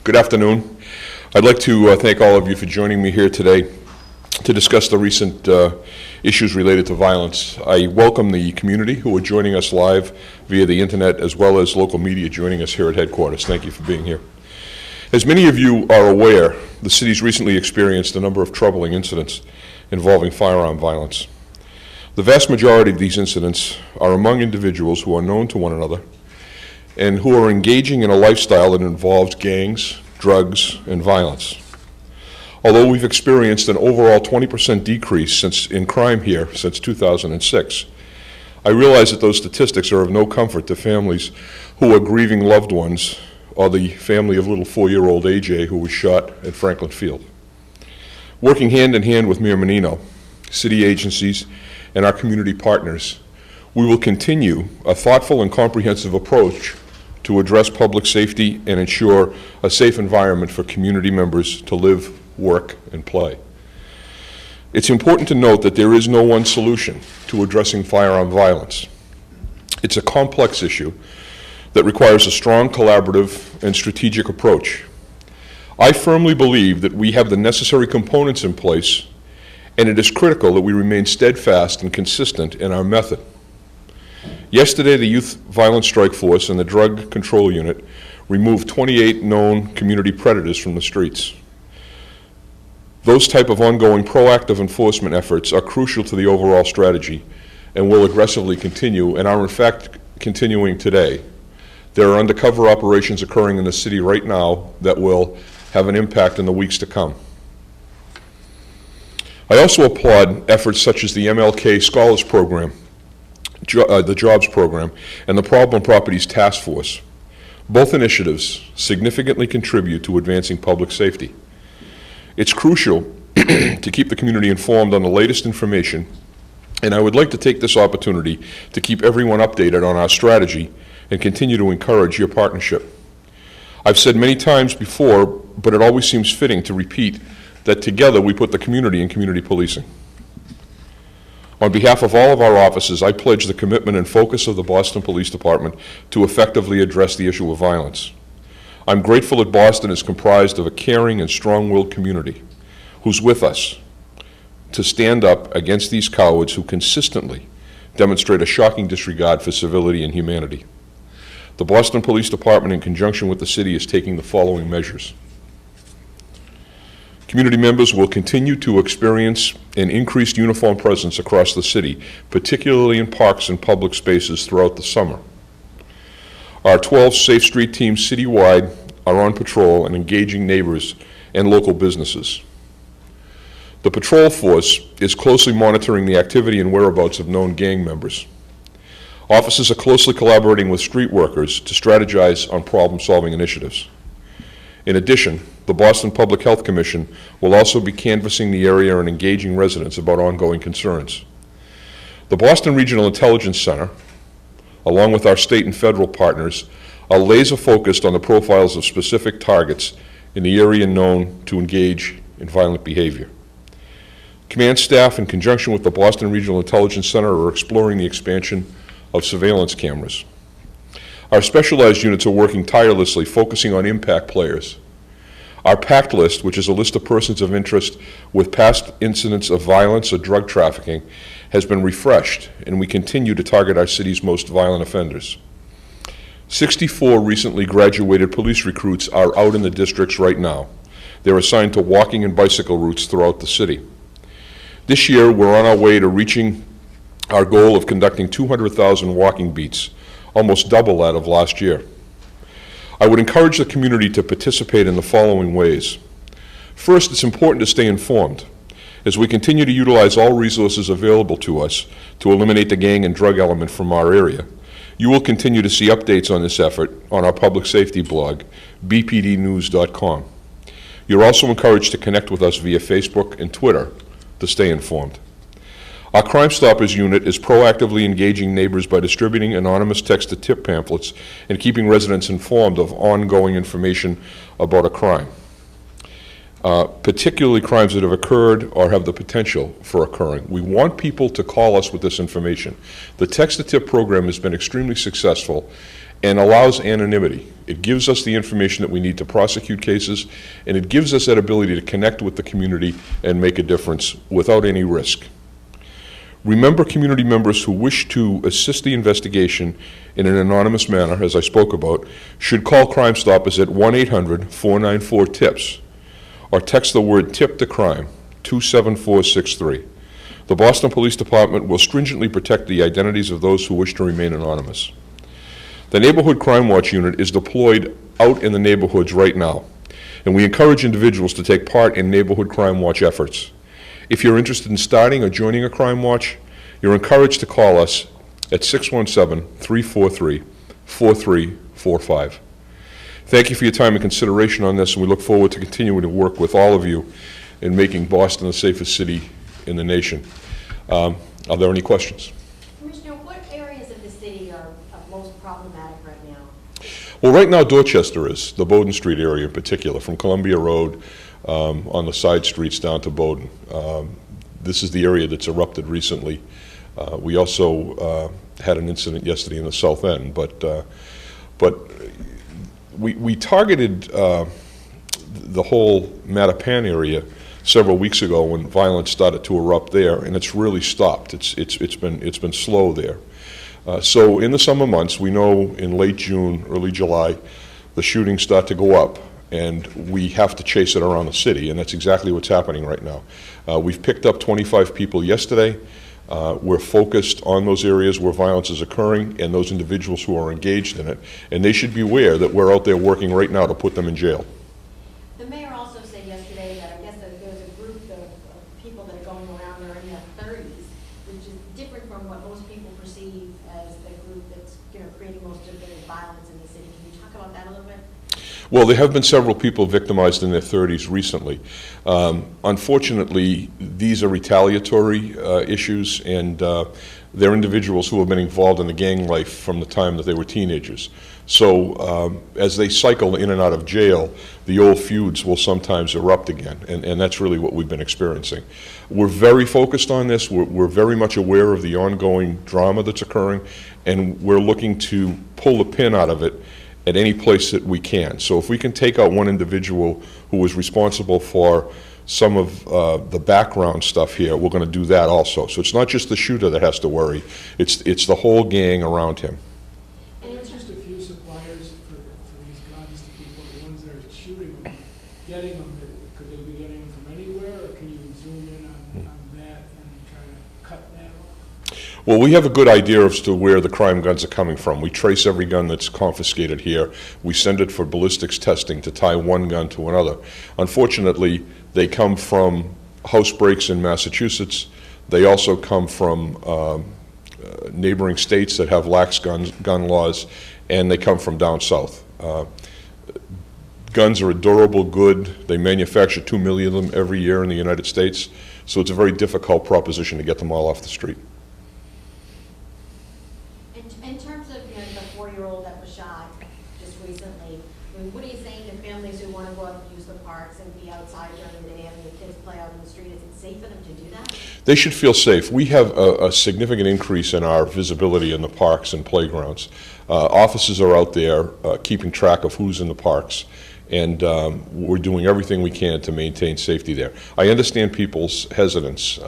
Good afternoon. I'd like to thank all of you for joining me here today to discuss the recent issues related to violence. I welcome the community who are joining us live via the internet, as well as local media joining us here at headquarters. Thank you for being here. As many of you are aware, the city's recently experienced a number of troubling incidents involving firearm violence. The vast majority of these incidents are among individuals who are known to one another and who are engaging in a lifestyle that involves gangs, drugs, and violence. Although we've experienced an overall 20% decrease in crime here since 2006, I realize that those statistics are of no comfort to families who are grieving loved ones, or the family of little 4-year-old AJ who was shot at Franklin Field. Working hand in hand with Mayor Menino, city agencies, and our community partners, we will continue a thoughtful and comprehensive approach to address public safety and ensure a safe environment for community members to live, work, and play. It's important to note that there is no one solution to addressing firearm violence. It's a complex issue that requires a strong collaborative and strategic approach. I firmly believe that we have the necessary components in place, and it is critical that we remain steadfast and consistent in our method. Yesterday, the Youth Violence Strike Force and the Drug Control Unit removed 28 known community predators from the streets. Those type of ongoing proactive enforcement efforts are crucial to the overall strategy and will aggressively continue, and are in fact continuing today. There are undercover operations occurring in the city right now that will have an impact in the weeks to come. I also applaud efforts such as the MLK Scholars Program, the Jobs Program, and the Problem Properties Task Force. Both initiatives significantly contribute to advancing public safety. It's crucial to keep the community informed on the latest information, and I would like to take this opportunity to keep everyone updated on our strategy and continue to encourage your partnership. I've said many times before, but it always seems fitting to repeat, that together we put the community in community policing. On behalf of all of our officers, I pledge the commitment and focus of the Boston Police Department to effectively address the issue of violence. I'm grateful that Boston is comprised of a caring and strong-willed community who's with us to stand up against these cowards who consistently demonstrate a shocking disregard for civility and humanity. The Boston Police Department, in conjunction with the city, is taking the following measures. Community members will continue to experience an increased uniform presence across the city, particularly in parks and public spaces throughout the summer. Our 12 Safe Street teams citywide are on patrol and engaging neighbors and local businesses. The patrol force is closely monitoring the activity and whereabouts of known gang members. Officers are closely collaborating with street workers to strategize on problem-solving initiatives. In addition, the Boston Public Health Commission will also be canvassing the area and engaging residents about ongoing concerns. The Boston Regional Intelligence Center, along with our state and federal partners, are laser-focused on the profiles of specific targets in the area known to engage in violent behavior. Command staff, in conjunction with the Boston Regional Intelligence Center, are exploring the expansion of surveillance cameras. Our specialized units are working tirelessly, focusing on impact players. Our PACT list, which is a list of persons of interest with past incidents of violence or drug trafficking, has been refreshed, and we continue to target our city's most violent offenders. 64 recently graduated police recruits are out in the districts right now. They're assigned to walking and bicycle routes throughout the city. This year, we're on our way to reaching our goal of conducting 200,000 walking beats, almost double that of last year. I would encourage the community to participate in the following ways. First, it's important to stay informed. As we continue to utilize all resources available to us to eliminate the gang and drug element from our area, you will continue to see updates on this effort on our public safety blog, bpdnews.com. You're also encouraged to connect with us via Facebook and Twitter to stay informed. Our Crime Stoppers unit is proactively engaging neighbors by distributing anonymous text-to-tip pamphlets and keeping residents informed of ongoing information about a crime, particularly crimes that have occurred or have the potential for occurring. We want people to call us with this information. The text-to-tip program has been extremely successful, and allows anonymity. It gives us the information that we need to prosecute cases, and it gives us that ability to connect with the community and make a difference without any risk. Remember, community members who wish to assist the investigation in an anonymous manner, as I spoke about, should call Crime Stoppers at 1-800-494-TIPS or text the word TIP to crime, 27463. The Boston Police Department will stringently protect the identities of those who wish to remain anonymous. The Neighborhood Crime Watch Unit is deployed out in the neighborhoods right now, and we encourage individuals to take part in Neighborhood Crime Watch efforts. If you're interested in starting or joining a crime watch, you're encouraged to call us at 617-343-4345. Thank you for your time and consideration on this, and we look forward to continuing to work with all of you in making Boston the safest city in the nation. Are there any questions? Commissioner, what areas of the city are most problematic right now? Well, right now Dorchester is, the Bowden Street area in particular, from Columbia Road on the side streets down to Bowden. This is the area that's erupted recently. We also had an incident yesterday in the south end, but we targeted the whole Mattapan area several weeks ago when violence started to erupt there, and it's really stopped. It's been slow there. So in the summer months, we know in late June, early July, the shootings start to go up, and we have to chase it around the city, and that's exactly what's happening right now. We've picked up 25 people yesterday. We're focused on those areas where violence is occurring and those individuals who are engaged in it, and they should be aware that we're out there working right now to put them in jail. The mayor also said yesterday that I guess that there's a group of people that are going around that are in their 30s, which is different from what most people perceive as the group that's creating most of the violence in the city. Can you talk about that a little bit? Well, there have been several people victimized in their 30s recently. Unfortunately, these are retaliatory issues, and they're individuals who have been involved in the gang life from the time that they were teenagers. So as they cycle in and out of jail, the old feuds will sometimes erupt again, and that's really what we've been experiencing. We're very focused on this. We're very much aware of the ongoing drama that's occurring, and we're looking to pull the pin out of it at any place that we can. So if we can take out one individual who was responsible for some of the background stuff here, we're going to do that also. So it's not just the shooter that has to worry, it's the whole gang around him. And it's just a few suppliers for these guns to people, the ones that are shooting them, getting them, could they be getting them from anywhere, or can you zoom in on that and try to cut that off? Well, we have a good idea as to where the crime guns are coming from. We trace every gun that's confiscated here. We send it for ballistics testing to tie one gun to another. Unfortunately, they come from house breaks in Massachusetts. They also come from neighboring states that have lax gun laws, and they come from down south. Guns are a durable good. They manufacture 2 million of them every year in the United States, so it's a very difficult proposition to get them all off the street. In terms of the 4-year-old that was shot just recently, I mean, what are you saying to families who want to go out and use the parks and be outside during the day and the kids play out in the street? Is it safe for them to do that? They should feel safe. We have a significant increase in our visibility in the parks and playgrounds. Officers are out there keeping track of who's in the parks, and we're doing everything we can to maintain safety there. I understand people's hesitance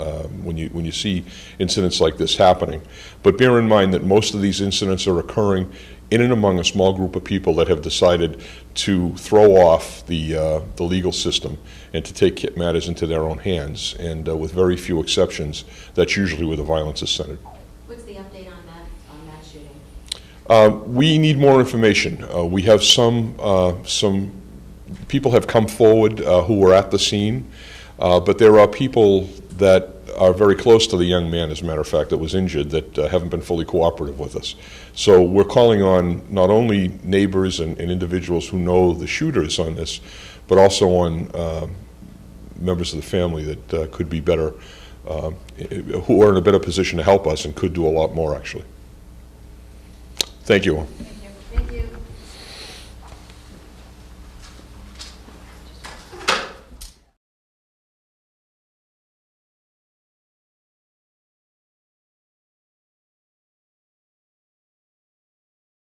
when you see incidents like this happening, but bear in mind that most of these incidents are occurring in and among a small group of people that have decided to throw off the legal system and to take matters into their own hands, and with very few exceptions, that's usually where the violence is centered. What's the update on that shooting? We need more information. We have some people have come forward who were at the scene, but there are people that are very close to the young man, as a matter of fact, that was injured, that haven't been fully cooperative with us. So we're calling on not only neighbors and individuals who know the shooters on this, but also on members of the family that could be better, who are in a better position to help us and could do a lot more, actually. Thank you.